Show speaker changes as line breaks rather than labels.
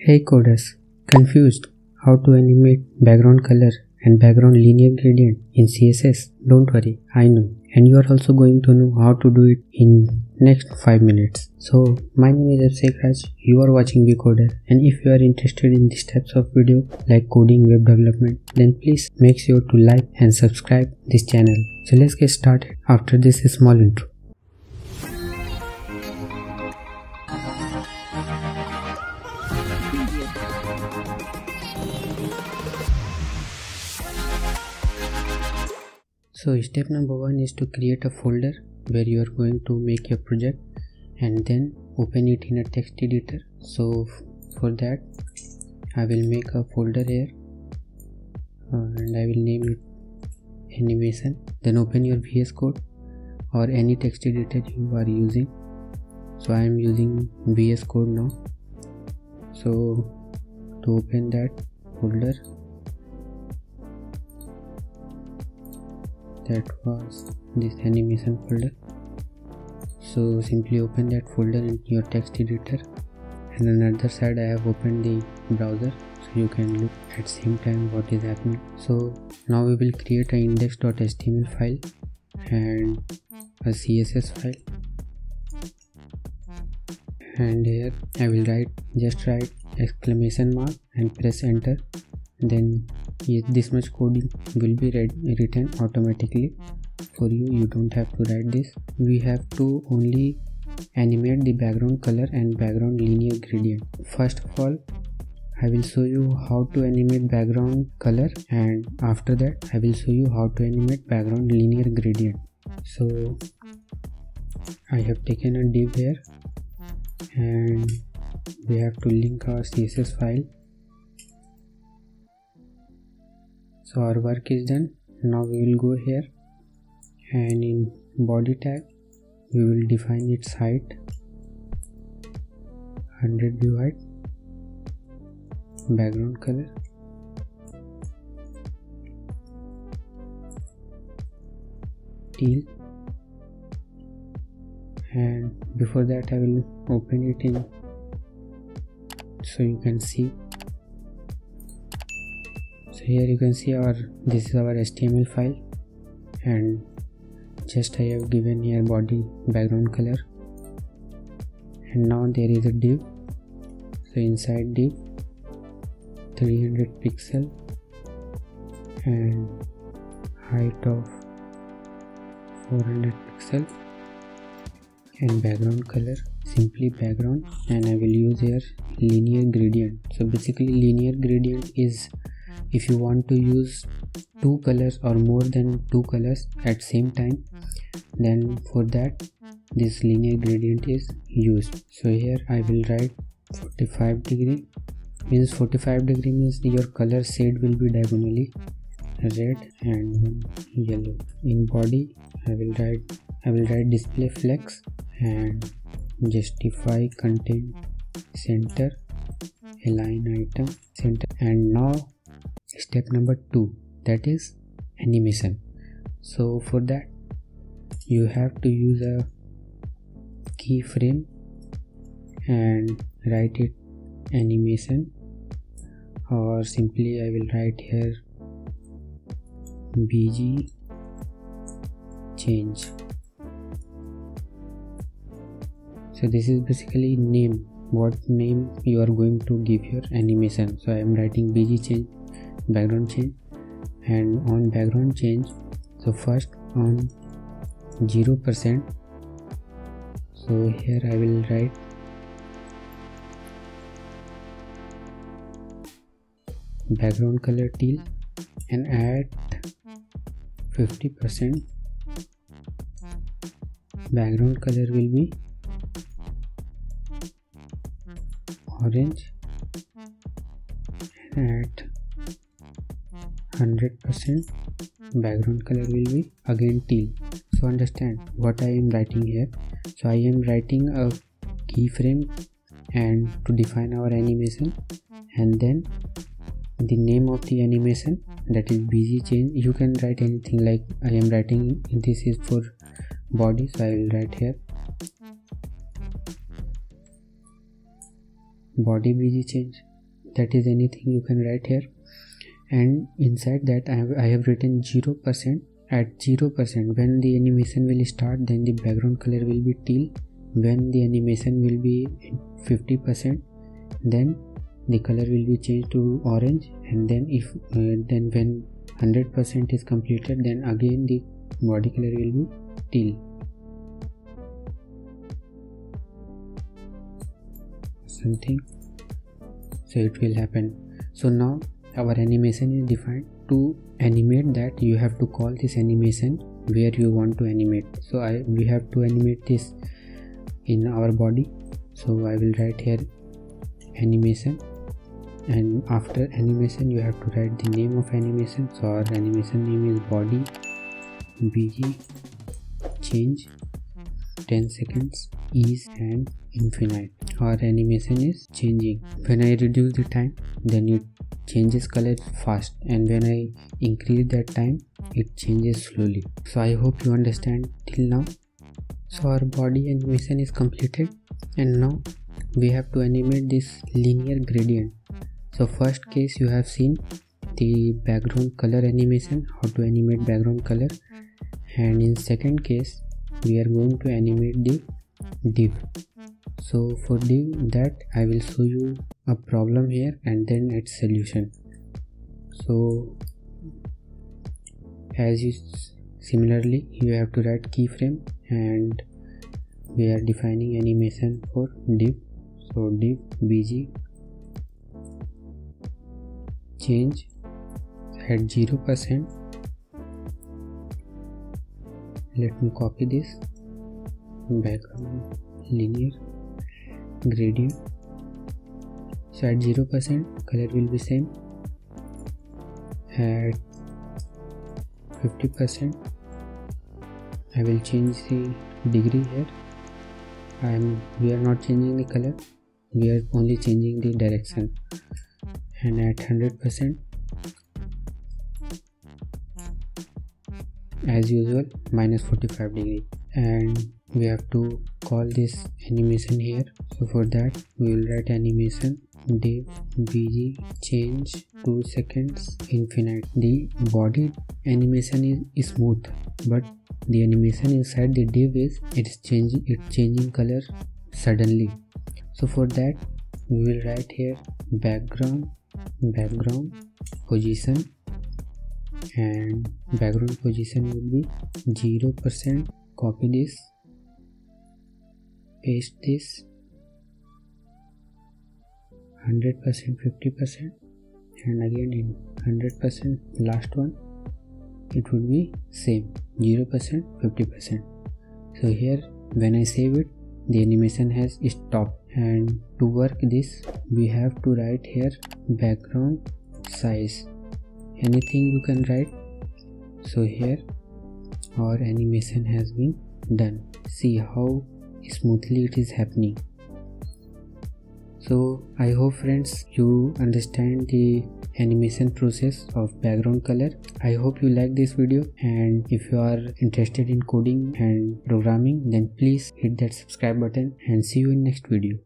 Hey coders, confused how to animate background color and background linear gradient in CSS? Don't worry, I know, and you are also going to know how to do it in next 5 minutes. So my name is Abhishek Raj, you are watching VCoder, and if you are interested in these types of video like coding, web development, then please make sure to like and subscribe this channel. So let's get started after this small intro. So step number 1 is to create a folder where you are going to make your project and then open it in a text editor. So for that I will make a folder here and I will name it animation. Then open your VS Code or any text editor you are using. So I am using VS Code now. So to open that folder, that was this animation folder. So simply open that folder in your text editor, and on the other side I have opened the browser so you can look at same time what is happening. So now we will create an index.html file and a CSS file, and here I will just write exclamation mark and press enter. Then this much code will be written automatically for you. You don't have to write this. We have to only animate the background color and background linear gradient. First of all, I will show you how to animate background color, and after that I will show you how to animate background linear gradient. So I have taken a div here and we have to link our CSS file. So our work is done. Now we will go here and in body tag we will define its height 100 view height, background color teal, and before that I will open it in so you can see. So here you can see this is our HTML file, and just I have given here body background color, and now there is a div. So inside div 300 pixel and height of 400 pixel and background color simply background, and I will use here linear gradient. So basically linear gradient is if you want to use two colors or more than two colors at same time, then for that this linear gradient is used. So here I will write 45 degree, means 45 degree means your color shade will be diagonally red and yellow. In body I will write display flex and justify content center, align item center. And now step number 2, that is animation. So for that you have to use a keyframe and write it animation, or simply I will write here bg change. So this is basically name, what name you are going to give your animation. So I am writing bg change background change, and on background change, so first on 0%, so here I will write background color teal, and at 50% background color will be orange, and at 100% background color will be again teal. So understand what I am writing here. So I am writing a keyframe and to define our animation, and then the name of the animation, that is bg change. You can write anything, like I am writing this is for body, so I will write here body bg change, that is anything you can write here. And inside that I have written 0%. At 0%, when the animation will start, then the background color will be teal. When the animation will be 50%, then the color will be changed to orange. And then then when 100% is completed, then again the body color will be teal. Something, so it will happen. So now our animation is defined. To animate that, you have to call this animation where you want to animate. So we have to animate this in our body. So I will write here animation, and after animation you have to write the name of animation. So our animation name is body bg change 10 seconds ease and infinite. Our animation is changing. When I reduce the time, then it changes color fast, and when I increase that time, it changes slowly. So I hope you understand till now. So our body animation is completed, and now we have to animate this linear gradient. So first case you have seen the background color animation, how to animate background color, and in second case we are going to animate the div. So for that I will show you a problem here and then its solution. So as you similarly you have to write keyframe, and we are defining animation for div. So div bg change at 0%. Let me copy this background linear gradient. So at 0% color will be same. At 50% I will change the degree here. We are not changing the color, we are only changing the direction. And at 100%, as usual, minus 45 degree. And we have to call this animation here. So for that we will write animation div bg change 2 seconds infinite. The body animation is smooth, but the animation inside the div is changing color suddenly. So for that we will write here background position, and background position will be 0%. Copy this, paste this, 100%, 50%, and again in 100%, last one it would be same 0%, 50%. So here when I save it, the animation has stopped. And to work this we have to write here background size, anything you can write. So here our animation has been done. See how smoothly it is happening. So I hope friends you understand the animation process of background color. I hope you like this video, and if you are interested in coding and programming, then please hit that subscribe button, and see you in next video.